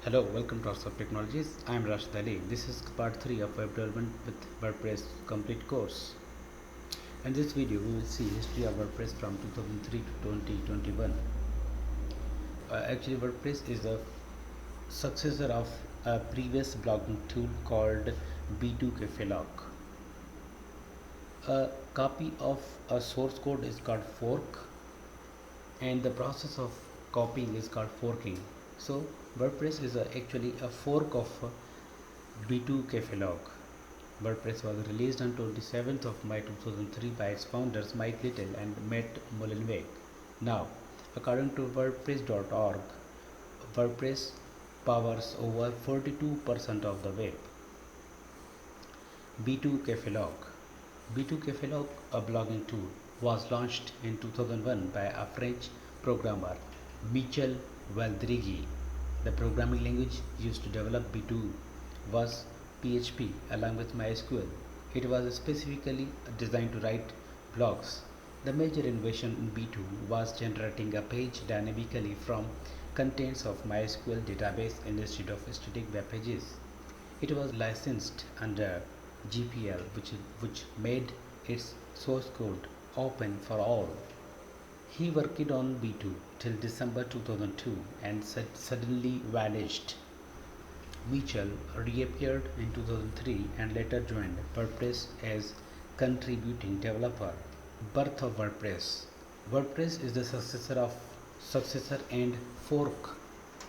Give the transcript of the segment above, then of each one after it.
Hello, welcome to House of Technologies. I am Rashid Ali. This is part 3 of Web Development with WordPress complete course. In this video, we will see history of WordPress from 2003 to 2021. Actually, WordPress is a successor of a previous blogging tool called B2 Cafelog. A copy of a source code is called fork, and the process of copying is called forking. So, WordPress is actually a fork of B2 Cafelog. WordPress was released on 27th of May 2003 by its founders Mike Little and Matt Mullenweg. Now, according to WordPress.org, WordPress powers over 42% of the web. B2 Cafelog. B2 Cafelog, a blogging tool, was launched in 2001 by a French programmer, Michel Valdrigi. The programming language used to develop B2 was PHP along with MySQL. It was specifically designed to write blogs. The major innovation in B2 was generating a page dynamically from contents of MySQL database instead of static web pages. It was licensed under GPL, which made its source code open for all. He worked on B2 till December 2002 and suddenly vanished. Mitchell reappeared in 2003 and later joined WordPress as contributing developer. Birth of WordPress. WordPress is the successor and fork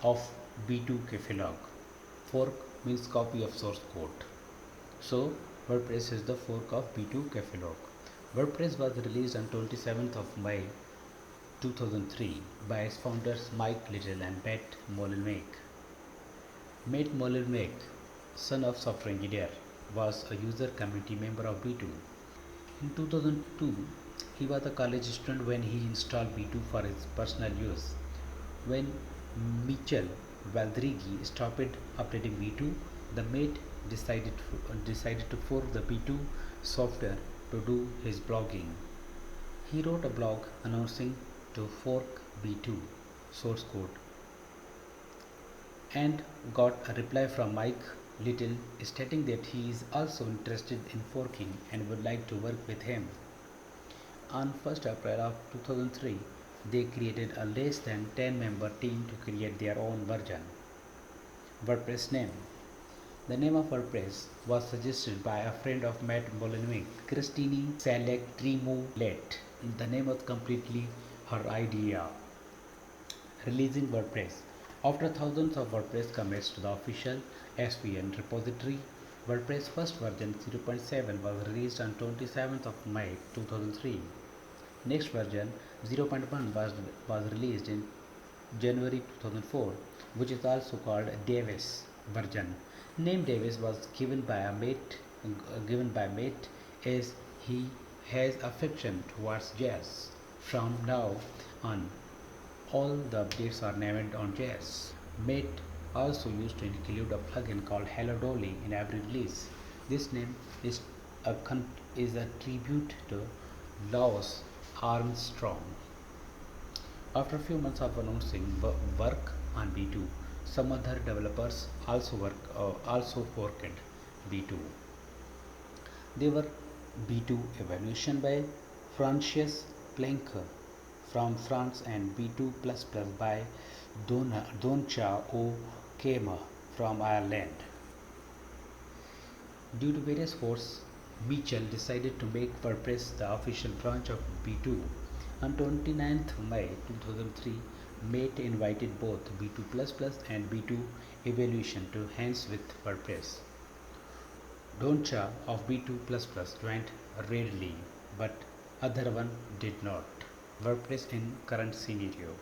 of B2 Cafelog. Fork means copy of source code. So WordPress is the fork of B2 Cafelog. WordPress was released on 27th of May 2003 by its founders Mike Little and Matt Mullenweg. Matt Mullenweg, son of software engineer, was a user community member of B2. In 2002, he was a college student when he installed B2 for his personal use. When Michel Valdrigi stopped updating B2, the mate decided to fork the B2 software to do his blogging. He wrote a blog announcing to fork B2 source code and got a reply from Mike Little stating that he is also interested in forking and would like to work with him. On 1st April of 2003, they created a less than 10-member team to create their own version. WordPress name. The name of WordPress was suggested by a friend of Matt Mullenweg, Christine Salek Tremoulet. The name was completely her idea. Releasing WordPress. After thousands of WordPress commits to the official SVN repository, WordPress first version 0.7 was released on 27th of May 2003. Next version 0.1 was released in January 2004, which is also called Davis version. Name Davis was given by Mate as he has affection towards jazz. From now on, all the updates are named on JS. Mate also used to include a plugin called Hello Dolly in every release. This name is a tribute to Louis Armstrong. After a few months of announcing work on B2, some other developers also forked B2. They were B2 Evolution by Francis Planck from France and B2 by Doncha O'Kema from Ireland. Due to various forces, Mitchell decided to make WordPress the official branch of B2. On 29th May 2003, Mate invited both B2 and B2 Evolution to hands with WordPress. Doncha of B2 joined readily, but other one did not. WordPress in current scenario.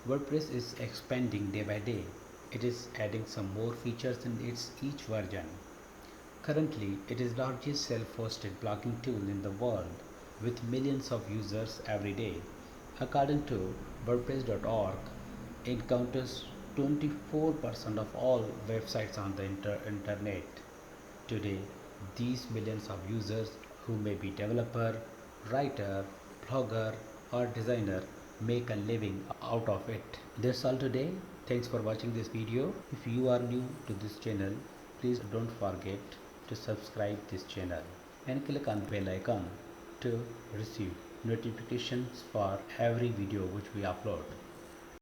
WordPress is expanding day by day. It is adding some more features in its each version. Currently, it is the largest self-hosted blogging tool in the world with millions of users every day. According to WordPress.org, it counters 24% of all websites on the internet. Today, these millions of users who may be developer, writer, blogger or designer make a living out of it. That's all today. Thanks for watching this video. If you are new to this channel, please don't forget to subscribe this channel and click on the bell icon to receive notifications for every video which we upload.